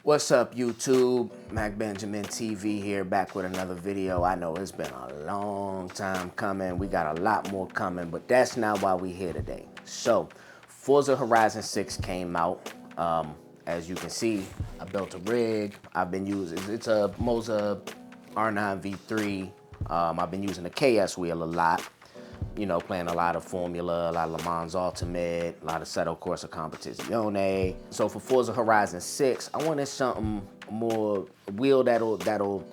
What's up, YouTube? Mac Benjamin TV here, back with another video. I know it's been a long time coming. We got a lot more coming, but that's not why we're here today. So, Forza Horizon 6 came out. As you can see, I built a rig. I've been using, it's a MOZA R9 V3. I've been using the KS wheel a lot. You know, playing a lot of Formula, a lot of Le Mans Ultimate, a lot of Assetto Corsa Competizione. So for Forza Horizon 6, I wanted something more, a wheel that'll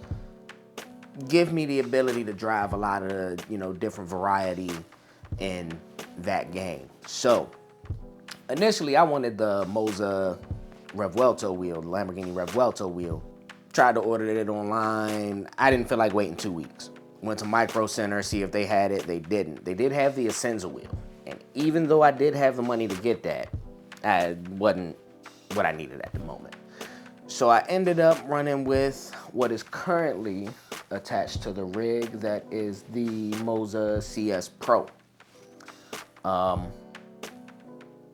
give me the ability to drive a lot of, different variety in that game. So initially I wanted the MOZA Revuelto wheel, the Lamborghini Revuelto wheel. Tried to order it online. I didn't feel like waiting 2 weeks. Went to Micro Center, see if they had it. They didn't. They did have the Ascenza wheel. And even though I did have the money to get that, I wasn't what I needed at the moment. So I ended up running with what is currently attached to the rig, that is the MOZA CS Pro. And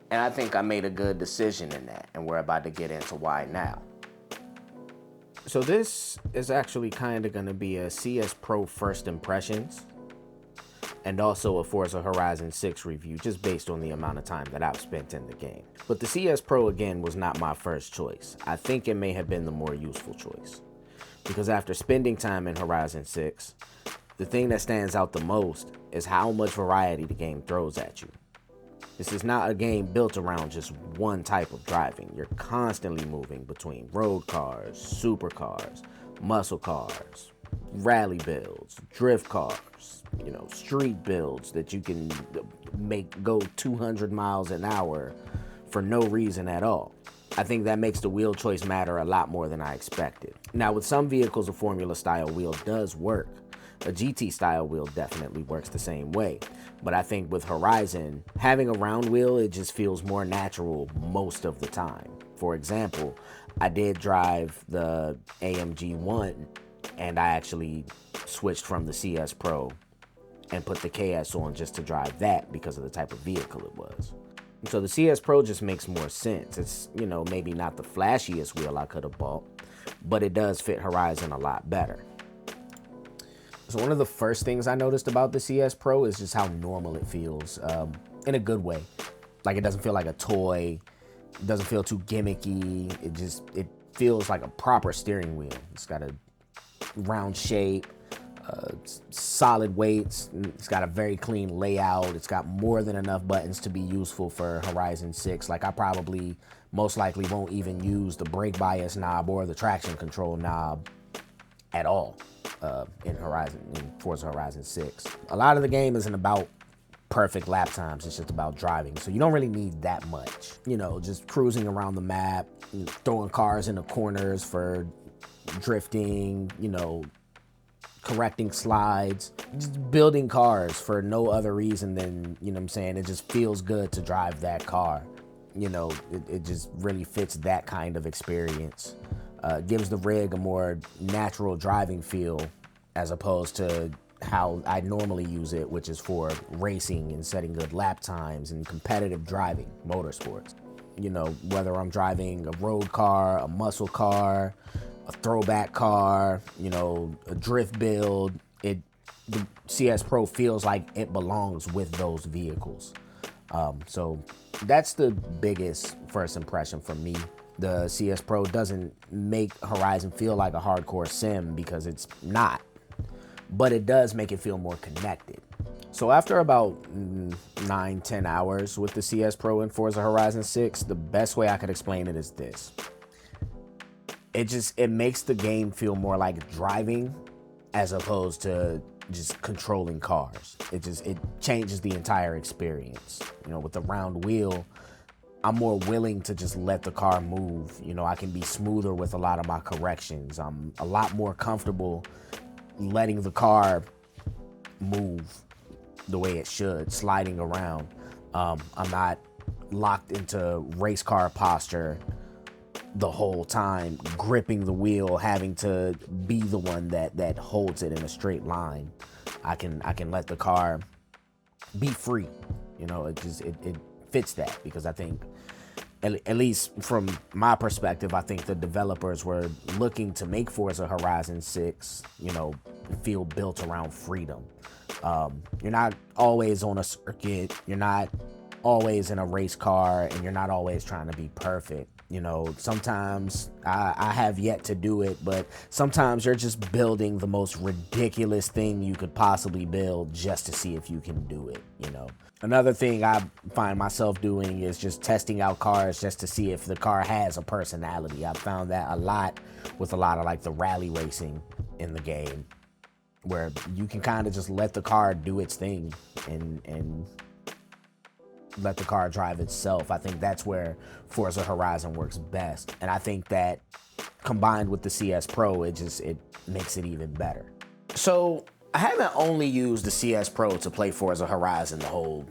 I think I made a good decision in that, and we're about to get into why now. So this is actually kind of going to be a CS Pro first impressions and also a Forza Horizon 6 review, just based on the amount of time that I've spent in the game. But the CS Pro, again, was not my first choice. I think it may have been the more useful choice, because after spending time in Horizon 6, the thing that stands out the most is how much variety the game throws at you. This is not a game built around just one type of driving. You're constantly moving between road cars, supercars, muscle cars, rally builds, drift cars, street builds that you can make go 200 miles an hour for no reason at all. I think that makes the wheel choice matter a lot more than I expected. Now, with some vehicles, a Formula style wheel does work. A GT style wheel definitely works the same way. But I think with Horizon, having a round wheel, it just feels more natural most of the time. For example, I did drive the AMG One, and I actually switched from the CS Pro and put the KS on just to drive that because of the type of vehicle it was. So the CS Pro just makes more sense. It's, maybe not the flashiest wheel I could have bought, but it does fit Horizon a lot better. So one of the first things I noticed about the CS Pro is just how normal it feels, in a good way. Like, it doesn't feel like a toy. It doesn't feel too gimmicky. It feels like a proper steering wheel. It's got a round shape, solid weights. It's got a very clean layout. It's got more than enough buttons to be useful for Horizon 6. Like, I probably most likely won't even use the brake bias knob or the traction control knob at all. In Forza Horizon 6. A lot of the game isn't about perfect lap times, it's just about driving. So you don't really need that much. Just cruising around the map, throwing cars into corners for drifting, correcting slides, just building cars for no other reason than, it just feels good to drive that car. It just really fits that kind of experience. Gives the rig a more natural driving feel as opposed to how I normally use it, which is for racing and setting good lap times and competitive driving, motorsports. Whether I'm driving a road car, a muscle car, a throwback car, a drift build, the CS Pro feels like it belongs with those vehicles. So that's the biggest first impression for me. The CS Pro doesn't make Horizon feel like a hardcore sim, because it's not, but it does make it feel more connected. So after about 9-10 hours with the CS Pro in Forza Horizon 6, the best way I could explain it is this. It makes the game feel more like driving as opposed to just controlling cars. It changes the entire experience. With the round wheel, I'm more willing to just let the car move. I can be smoother with a lot of my corrections. I'm a lot more comfortable letting the car move the way it should, sliding around. I'm not locked into race car posture the whole time, gripping the wheel, having to be the one that holds it in a straight line. I can let the car be free. It fits that, because I think at least from my perspective, I think the developers were looking to make Forza Horizon 6, you know, feel built around freedom. You're not always on a circuit, you're not always in a race car, and you're not always trying to be perfect. You know, sometimes I have yet to do it, but sometimes you're just building the most ridiculous thing you could possibly build just to see if you can do it, you know. Another thing I find myself doing is just testing out cars just to see if the car has a personality. I've found that a lot with a lot of like the rally racing in the game, where you can kind of just let the car do its thing and let the car drive itself. I think that's where Forza Horizon works best. And I think that combined with the CS Pro, it makes it even better. So I haven't only used the CS Pro to play Forza Horizon the whole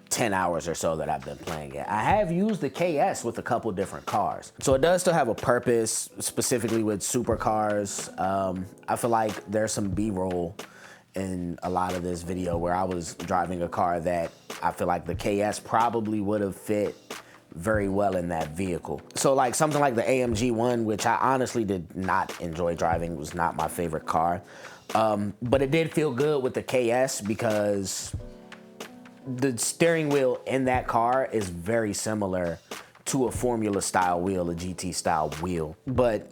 10 hours or so that I've been playing it. I have used the KS with a couple different cars. So it does still have a purpose, specifically with supercars. I feel like there's some B-roll in a lot of this video where I was driving a car that I feel like the KS probably would have fit very well in that vehicle. So like something like the AMG One, which I honestly did not enjoy driving, was not my favorite car. But it did feel good with the KS because the steering wheel in that car is very similar to a Formula style wheel, a GT style wheel. But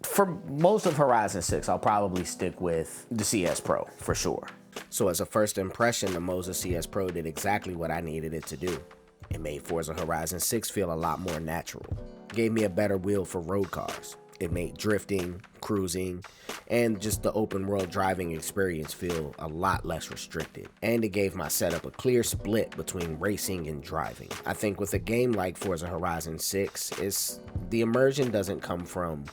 for most of Horizon 6, I'll probably stick with the CS Pro for sure. So as a first impression, the MOZA CS Pro did exactly what I needed it to do. It made Forza Horizon 6 feel a lot more natural. Gave me a better wheel for road cars. It made drifting, cruising, and just the open world driving experience feel a lot less restricted. And it gave my setup a clear split between racing and driving. I think with a game like Forza Horizon 6, the immersion doesn't come from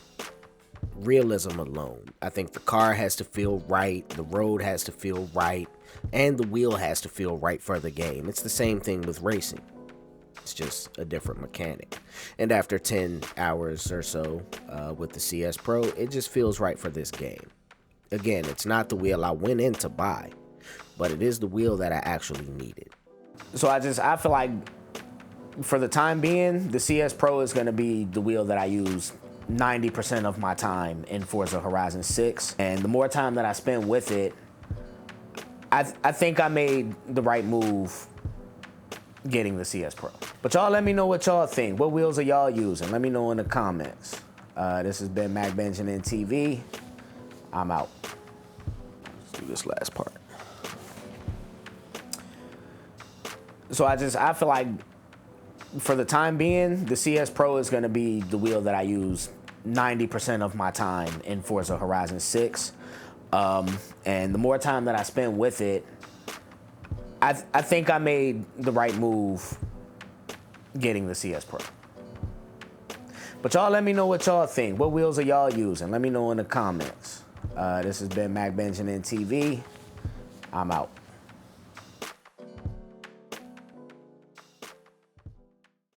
realism alone. I think the car has to feel right, the road has to feel right, and the wheel has to feel right for the game. It's the same thing with racing. It's just a different mechanic. And after 10 hours or so with the CS Pro, it just feels right for this game. Again, it's not the wheel I went in to buy, but it is the wheel that I actually needed. So I feel like for the time being, the CS Pro is gonna be the wheel that I use 90% of my time in Forza Horizon 6. And the more time that I spend with it, I think I made the right move getting the CS Pro. But y'all let me know what y'all think. What wheels are y'all using? Let me know in the comments. This has been Mac Benjamin TV. I'm out. Let's do this last part. So I feel like for the time being, the CS Pro is gonna be the wheel that I use 90% of my time in Forza Horizon 6. And the more time that I spend with it, I think I made the right move getting the CS Pro. But y'all let me know what y'all think. What wheels are y'all using? Let me know in the comments. This has been Mac Benjamin TV. I'm out.